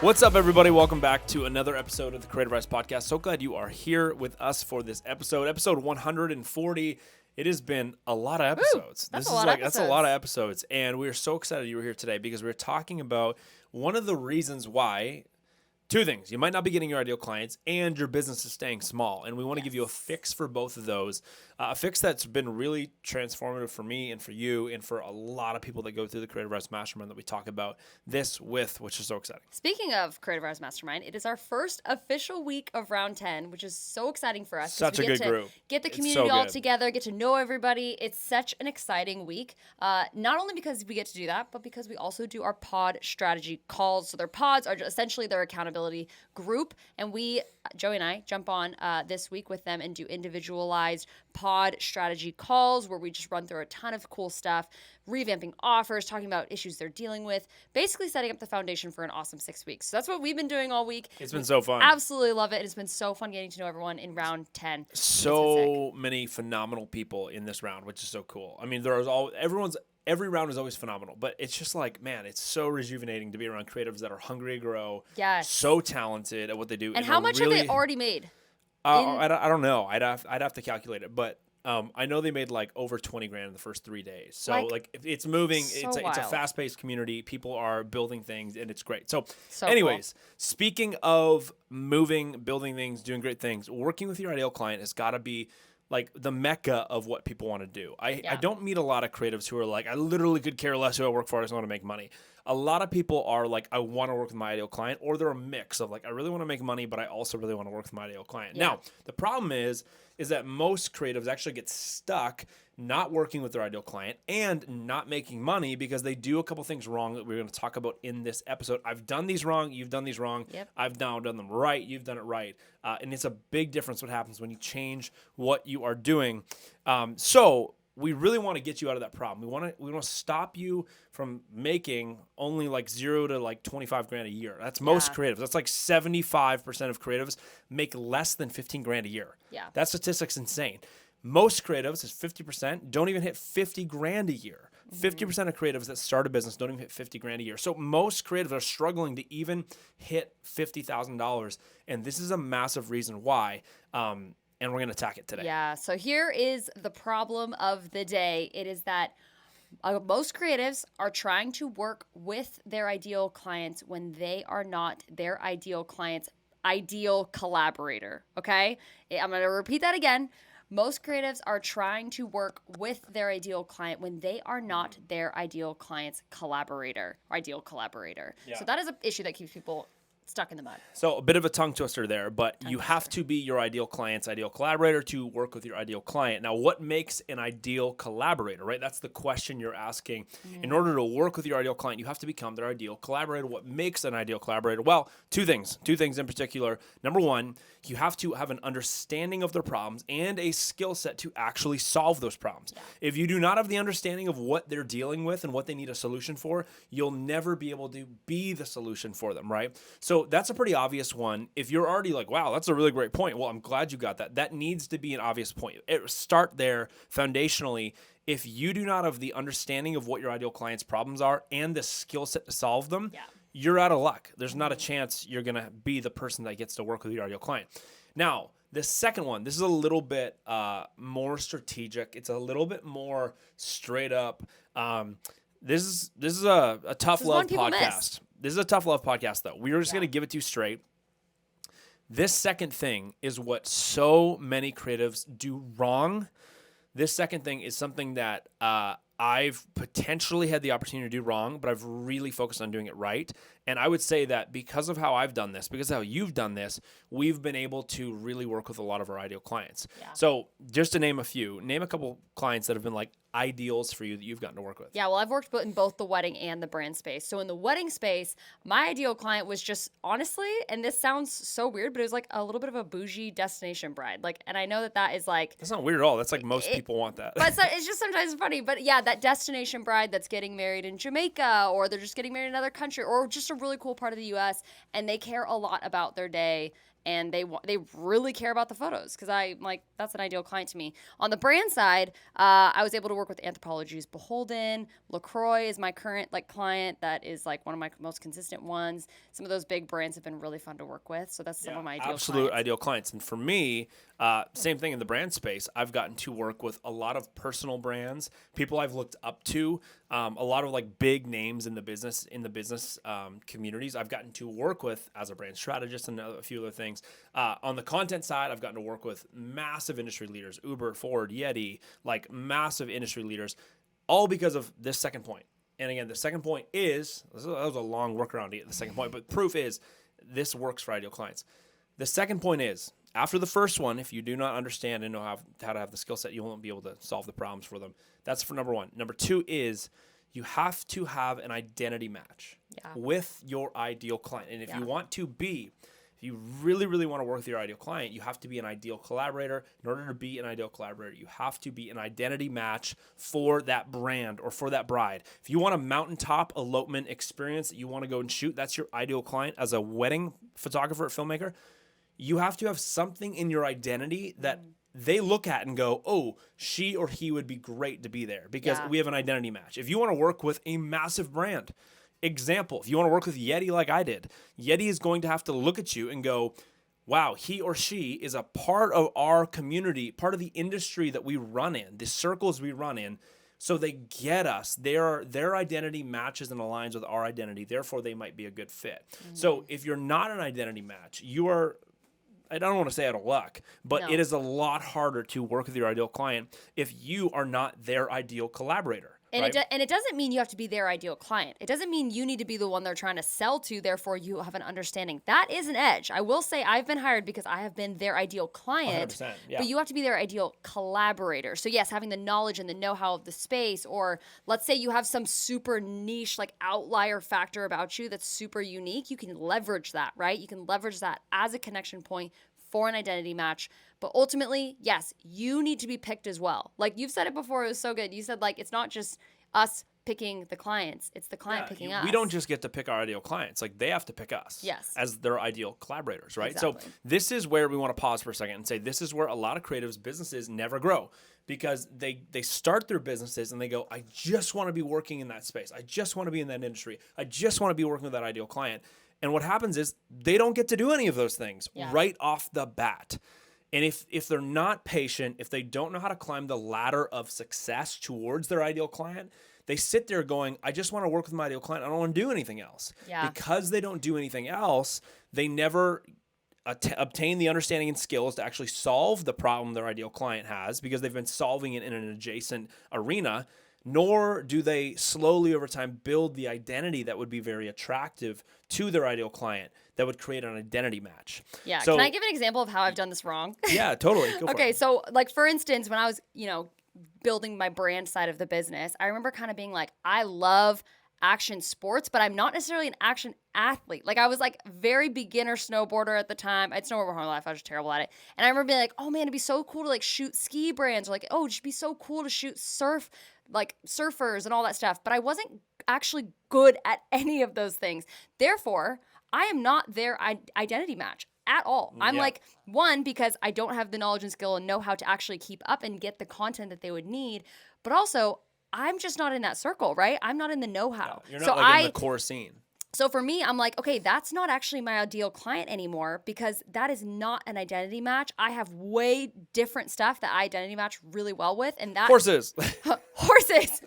What's up, everybody? Welcome back to another episode of the Creativ Rise Podcast. So glad you are here with us for this episode 140. It has been a lot of episodes. That's a lot of episodes, and we are so excited you were here today because we're talking about one of the reasons why. Two things. You might not be getting your ideal clients and your business is staying small. And we want to give you a fix for both of those. A fix that's been really transformative for me and for you and for a lot of people that go through the Creativ Rise Mastermind that we talk about this with, which is so exciting. Speaking of Creativ Rise Mastermind, it is our first official week of round 10, which is so exciting for us. Such a good group. Get the community all together, get to know everybody. It's such an exciting week. Not only because we get to do that, but because we also do our pod strategy calls. So their pods are essentially their accountability group, and we, Joey and I, jump on this week with them and do individualized pod strategy calls where we just run through a ton of cool stuff, revamping offers, talking about issues they're dealing with, basically setting up the foundation for an awesome 6 weeks. So that's what we've been doing all week. It's been so fun. Absolutely love it. It's been so fun getting to know everyone in round 10. So many phenomenal people in this round, which is so cool. I mean, every round is always phenomenal, but it's just like, man, it's so rejuvenating to be around creatives that are hungry to grow, so talented at what they do. And how much have they already made? I don't know. I'd have to calculate it, but I know they made like over 20 grand in the first 3 days. So like it's moving. It's a fast-paced community. People are building things, and it's great. So anyways, cool. Speaking of moving, building things, doing great things, working with your ideal client has got to be like the mecca of what people want to do. I don't meet a lot of creatives who are like, I literally could care less who I work for. I just want to make money. A lot of people are like, I want to work with my ideal client, or they're a mix of like, I really want to make money, but I also really want to work with my ideal client. Yeah. Now, the problem is that most creatives actually get stuck not working with their ideal client and not making money because they do a couple things wrong that we're going to talk about in this episode. I've done these wrong. You've done these wrong. Yep. I've now done them right. You've done it right. And it's a big difference what happens when you change what you are doing. So we really want to get you out of that problem. We want to stop you from making only like 0 to like 25 grand a year. That's most creatives. That's like 75% of creatives make less than 15 grand a year. Yeah. That statistic's insane. Most creatives is 50% don't even hit 50 grand a year. 50% of creatives that start a business don't even hit 50 grand a year. So most creatives are struggling to even hit $50,000. And this is a massive reason why. And we're going to attack it today. Yeah. So here is the problem of the day. It is that most creatives are trying to work with their ideal clients when they are not their ideal client's ideal collaborator. Okay? I'm going to repeat that again. Most creatives are trying to work with their ideal client when they are not their ideal client's collaborator, or ideal collaborator. Yeah. So that is an issue that keeps people stuck in the mud. So a bit of a tongue twister there, but you have to be your ideal client's ideal collaborator to work with your ideal client. Now, what makes an ideal collaborator, right? That's the question you're asking. In order to work with your ideal client, you have to become their ideal collaborator. What makes an ideal collaborator? Well, two things in particular. Number one, you have to have an understanding of their problems and a skill set to actually solve those problems. Yeah. If you do not have the understanding of what they're dealing with and what they need a solution for, you'll never be able to be the solution for them, right? So that's a pretty obvious one. If you're already like, wow, that's a really great point. Well, I'm glad you got that. That needs to be an obvious point. Start there foundationally. If you do not have the understanding of what your ideal client's problems are and the skill set to solve them, you're out of luck. There's not a chance you're going to be the person that gets to work with your ideal client. Now, the second one, this is a little bit more strategic. It's a little bit more straight up. This is a tough love podcast. This is a tough love podcast, though. We're just going to give it to you straight. This second thing is what so many creatives do wrong. This second thing is something that I've potentially had the opportunity to do wrong, but I've really focused on doing it right. And I would say that because of how I've done this, because of how you've done this, we've been able to really work with a lot of our ideal clients. Yeah. So just to name a few, name a couple clients that have been like ideals for you that you've gotten to work with. Yeah, well, I've worked in both the wedding and the brand space. So in the wedding space, my ideal client was just honestly, and this sounds so weird, but it was like a little bit of a bougie destination bride. Like, and I know that is like... That's not weird at all. That's like most people want that. But it's just sometimes funny. But yeah, that destination bride that's getting married in Jamaica, or they're just getting married in another country, or just a really cool part of the U.S., and they care a lot about their day. and they really care about the photos because I'm like, that's an ideal client to me. On the brand side, I was able to work with Anthropologie's Beholden. LaCroix is my current like client that is like one of my most consistent ones. Some of those big brands have been really fun to work with. So that's some of my ideal clients. Ideal clients. And for me, same thing in the brand space. I've gotten to work with a lot of personal brands, people I've looked up to, a lot of like big names in the business communities. I've gotten to work with as a brand strategist and a few other things. On the content side, I've gotten to work with massive industry leaders, Uber, Ford, Yeti, like massive industry leaders, all because of this second point. And again, the second point is, that was a long workaround to get the second point, but proof is this works for ideal clients. The second point is, after the first one, if you do not understand and know how to have the skill set, you won't be able to solve the problems for them. That's for number one. Number two is you have to have an identity match with your ideal client. And if you want to be, if you really, really want to work with your ideal client, you have to be an ideal collaborator. In order to be an ideal collaborator, you have to be an identity match for that brand or for that bride. If you want a mountaintop elopement experience that you want to go and shoot, that's your ideal client as a wedding photographer or filmmaker. You have to have something in your identity that they look at and go, oh, she or he would be great to be there because we have an identity match. If you want to work with a massive brand, example, if you want to work with Yeti like I did, Yeti is going to have to look at you and go, wow, he or she is a part of our community, part of the industry that we run in, the circles we run in. So they get us. Their identity matches and aligns with our identity. Therefore, they might be a good fit. So if you're not an identity match, you are, I don't want to say out of luck, but it is a lot harder to work with your ideal client if you are not their ideal collaborator. And, right? it doesn't mean you have to be their ideal client. It doesn't mean you need to be the one they're trying to sell to, therefore you have an understanding. That is an edge. I will say I've been hired because I have been their ideal client, 100%, but you have to be their ideal collaborator. So yes, having the knowledge and the know-how of the space, or let's say you have some super niche, like outlier factor about you that's super unique, you can leverage that, right? You can leverage that as a connection point for an identity match. But ultimately, yes, you need to be picked as well. Like you've said it before, it was so good. You said like it's not just us picking the clients, it's the client picking us. We don't just get to pick our ideal clients. Like they have to pick us as their ideal collaborators, right? Exactly. So this is where we want to pause for a second and say this is where a lot of creatives businesses never grow because they start their businesses and they go, I just want to be working in that space. I just want to be in that industry. I just want to be working with that ideal client. And what happens is they don't get to do any of those things right off the bat. And if they're not patient, if they don't know how to climb the ladder of success towards their ideal client, they sit there going, I just want to work with my ideal client. I don't want to do anything else. Yeah. Because they don't do anything else, they never obtain the understanding and skills to actually solve the problem their ideal client has because they've been solving it in an adjacent arena. Nor do they slowly over time build the identity that would be very attractive to their ideal client that would create an identity match. Yeah. So, can I give an example of how I've done this wrong? Yeah, totally. Go for okay. it. So like, for instance, when I was, building my brand side of the business, I remember kind of being like, I love action sports, but I'm not necessarily an action athlete. Like I was like very beginner snowboarder at the time. I'd snowboard my whole life. I was just terrible at it. And I remember being like, oh man, it'd be so cool to like shoot ski brands, or like, oh, it'd be so cool to shoot surfers and all that stuff. But I wasn't actually good at any of those things. Therefore, I am not their identity match at all. I'm like, one, because I don't have the knowledge and skill and know how to actually keep up and get the content that they would need. But also, I'm just not in that circle, right? I'm not in the know-how. You're not in the core scene. So for me, I'm like, okay, that's not actually my ideal client anymore because that is not an identity match. I have way different stuff that I identity match really well with, and that horses. Horses.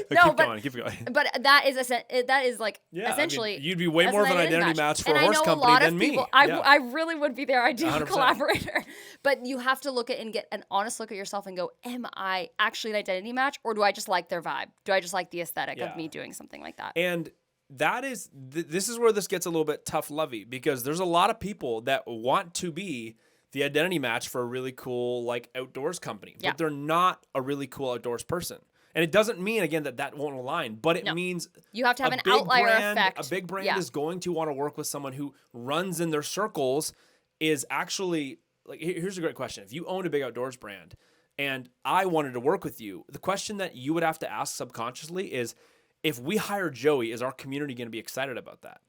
Keep going. But that is like essentially. I mean, you'd be way more of an identity match for a horse company than me. I really would be their ideal 100%. Collaborator. But you have to look at and get an honest look at yourself and go, am I actually an identity match, or do I just like their vibe? Do I just like the aesthetic of me doing something like that? And that is, this is where this gets a little bit tough lovey because there's a lot of people that want to be the identity match for a really cool like outdoors company, but they're not a really cool outdoors person. And it doesn't mean, again, that won't align, but it means you have to have an outlier effect. A big brand is going to want to work with someone who runs in their circles is actually, like, here's a great question. If you owned a big outdoors brand and I wanted to work with you, the question that you would have to ask subconsciously is, if we hire Joey, is our community going to be excited about that?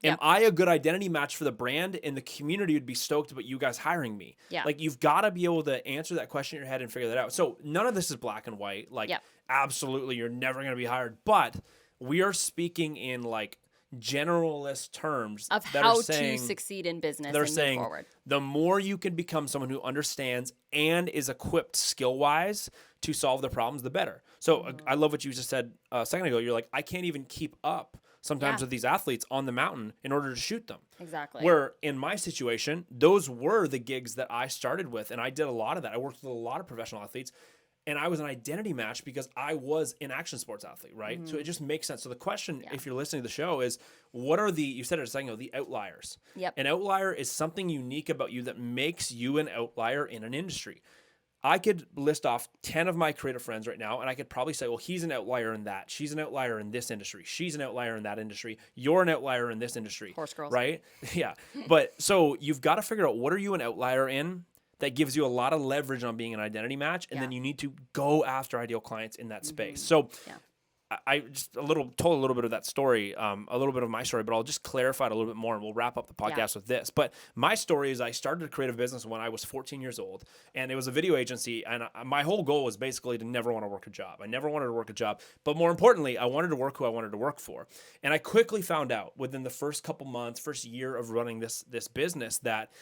Am I a good identity match for the brand? And the community would be stoked about you guys hiring me. Yeah. Like, you've got to be able to answer that question in your head and figure that out. So none of this is black and white. Like, absolutely, you're never going to be hired. But we are speaking in like generalist terms of that how are saying, to succeed in business they're and saying move forward. the more you can become someone who understands and is equipped skill-wise to solve the problems, the better. So I love what you just said a second ago. You're like, I can't even keep up sometimes with these athletes on the mountain in order to shoot them. Exactly. Where in my situation, those were the gigs that I started with, and I did a lot of that. I worked with a lot of professional athletes, and I was an identity match because I was an action sports athlete, right? So it just makes sense. So the question, if you're listening to the show, is what are you said it a second ago, the outliers. Yep. An outlier is something unique about you that makes you an outlier in an industry. I could list off 10 of my creative friends right now, and I could probably say, well, he's an outlier in that. She's an outlier in this industry. She's an outlier in that industry. You're an outlier in this industry. Horse girls. Right? Yeah. But so you've got to figure out, what are you an outlier in that gives you a lot of leverage on being an identity match, and then you need to go after ideal clients in that space. So I just told a little bit of that story, a little bit of my story, but I'll just clarify it a little bit more, and we'll wrap up the podcast with this. But my story is, I started a creative business when I was 14 years old, and it was a video agency, and my whole goal was basically to never want to work a job. I never wanted to work a job, but more importantly, I wanted to work who I wanted to work for. And I quickly found out within the first couple months, first year of running this business, that,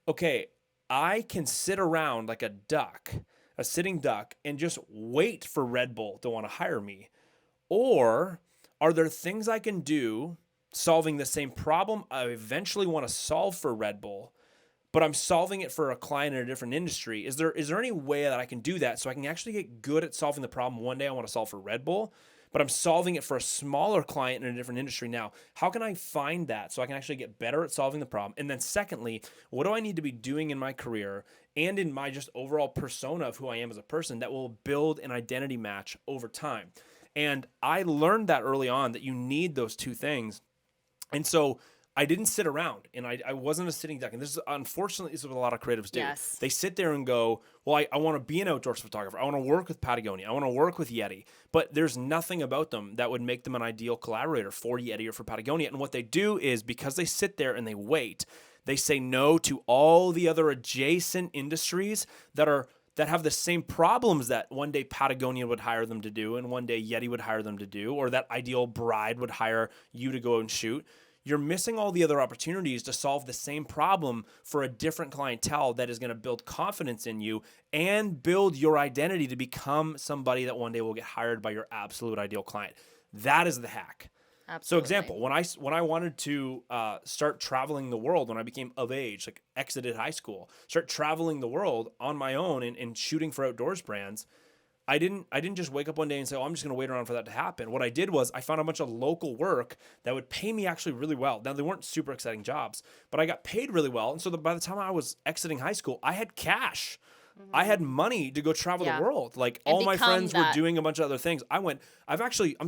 okay, I can sit around like a sitting duck, and just wait for Red Bull to want to hire me. Or are there things I can do solving the same problem I eventually want to solve for Red Bull, but I'm solving it for a client in a different industry? Is there any way that I can do that so I can actually get good at solving the problem one day I want to solve for Red Bull, but I'm solving it for a smaller client in a different industry now? How can I find that so I can actually get better at solving the problem? And then secondly, what do I need to be doing in my career and in my just overall persona of who I am as a person that will build an identity match over time? And I learned that early on, that you need those two things. And so I didn't sit around, and I wasn't a sitting duck. And this is, unfortunately, this is what a lot of creatives do. Yes. They sit there and go, well, I want to be an outdoors photographer. I want to work with Patagonia. I want to work with Yeti. But there's nothing about them that would make them an ideal collaborator for Yeti or for Patagonia. And what they do is, because they sit there and they wait, they say no to all the other adjacent industries that have the same problems that one day Patagonia would hire them to do, and one day Yeti would hire them to do, or that ideal bride would hire you to go and shoot. You're missing all the other opportunities to solve the same problem for a different clientele that is going to build confidence in you and build your identity to become somebody that one day will get hired by your absolute ideal client. That is the hack. Absolutely. So example, when I wanted to start traveling the world, when I became of age, like exited high school, start traveling the world on my own and shooting for outdoors brands, I didn't just wake up one day and say, oh, I'm just going to wait around for that to happen. What I did was I found a bunch of local work that would pay me actually really well. Now, they weren't super exciting jobs, but I got paid really well. And so by the time I was exiting high school, I had cash. I had money to go travel the world. Like, all my friends were doing a bunch of other things. I'm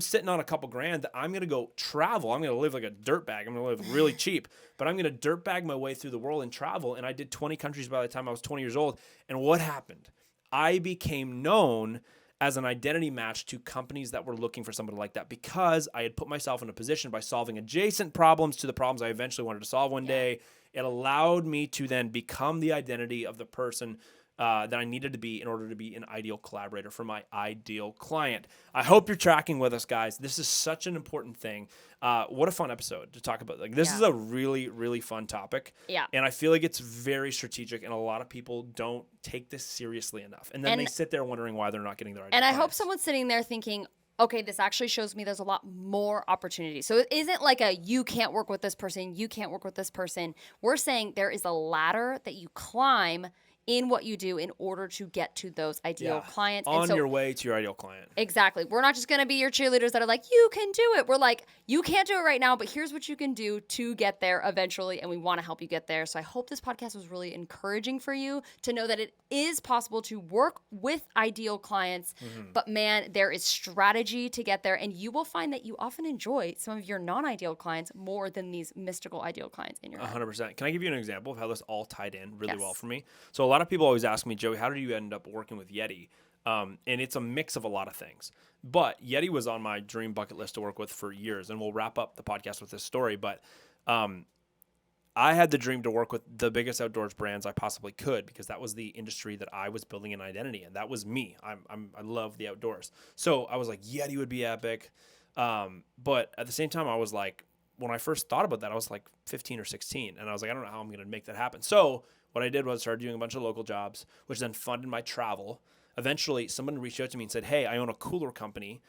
sitting on a couple grand that I'm going to go travel. I'm going to live like a dirtbag. I'm going to live really cheap, but I'm going to dirtbag my way through the world and travel. And I did 20 countries by the time I was 20 years old. And what happened? I became known as an identity match to companies that were looking for somebody like that, because I had put myself in a position by solving adjacent problems to the problems I eventually wanted to solve one day. It allowed me to then become the identity of the person that I needed to be in order to be an ideal collaborator for my ideal client. I hope you're tracking with us, guys. This is such an important thing. What a fun episode to talk about. Like, this is a really, really fun topic. Yeah. And I feel like it's very strategic, and a lot of people don't take this seriously enough. And then they sit there wondering why they're not getting their ideal clients. I hope someone's sitting there thinking, okay, this actually shows me there's a lot more opportunity. So it isn't like you can't work with this person, you can't work with this person. We're saying there is a ladder that you climb in what you do in order to get to those ideal clients. On your way to your ideal client. Exactly. We're not just going to be your cheerleaders that are like, you can do it. We're like, you can't do it right now, but here's what you can do to get there eventually, and we want to help you get there. So I hope this podcast was really encouraging for you to know that it is possible to work with ideal clients, but man, there is strategy to get there, and you will find that you often enjoy some of your non-ideal clients more than these mystical ideal clients in your head. 100%. Can I give you an example of how this all tied in really well for me? So a lot of people always ask me, Joey, how did you end up working with Yeti? And it's a mix of a lot of things. But Yeti was on my dream bucket list to work with for years, and we'll wrap up the podcast with this story. But I had the dream to work with the biggest outdoors brands I possibly could, because that was the industry that I was building an identity in. That was me. I love the outdoors. So I was like, Yeti would be epic. But at the same time, I was like, when I first thought about that, I was like 15 or 16. And I was like, I don't know how I'm going to make that happen. So what I did was started doing a bunch of local jobs, which then funded my travel. Eventually, someone reached out to me and said, hey, I own a cooler company.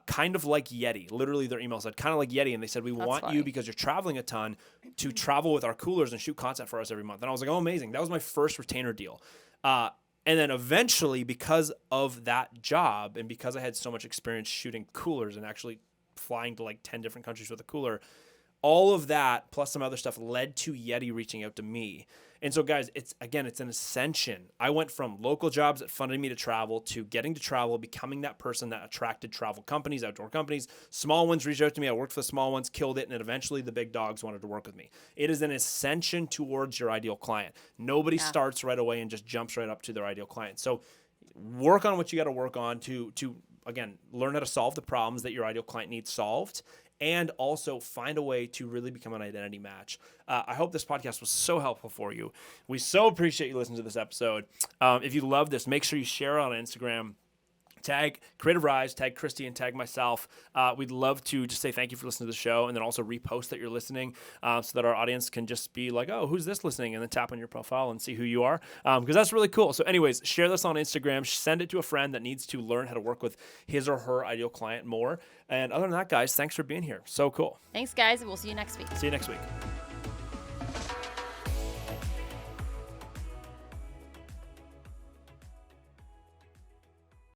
Kind of like Yeti. Literally, their email said, kind of like Yeti. And they said, we want you, because you're traveling a ton, to travel with our coolers and shoot content for us every month. And I was like, oh, amazing. That was my first retainer deal. And then eventually, because of that job and because I had so much experience shooting coolers and actually flying to like 10 different countries with a cooler, all of that plus some other stuff led to Yeti reaching out to me. And so, guys, it's an ascension. I went from local jobs that funded me to travel to getting to travel, becoming that person that attracted travel companies, outdoor companies. Small ones reached out to me. I worked for the small ones, killed it, and then eventually the big dogs wanted to work with me. It is an ascension towards your ideal client. Nobody starts right away and just jumps right up to their ideal client. So work on what you got to work on to again, learn how to solve the problems that your ideal client needs solved, and also find a way to really become an identity match. I hope this podcast was so helpful for you. We so appreciate you listening to this episode. If you love this, make sure you share it on Instagram. Tag Creativ Rise, tag Christy, and tag myself. We'd love to just say thank you for listening to the show, and then also repost that you're listening, so that our audience can just be like, oh, who's this listening? And then tap on your profile and see who you are, because that's really cool. So anyways, share this on Instagram. Send it to a friend that needs to learn how to work with his or her ideal client more. And other than that, guys, thanks for being here. So cool. Thanks, guys. We'll see you next week. See you next week.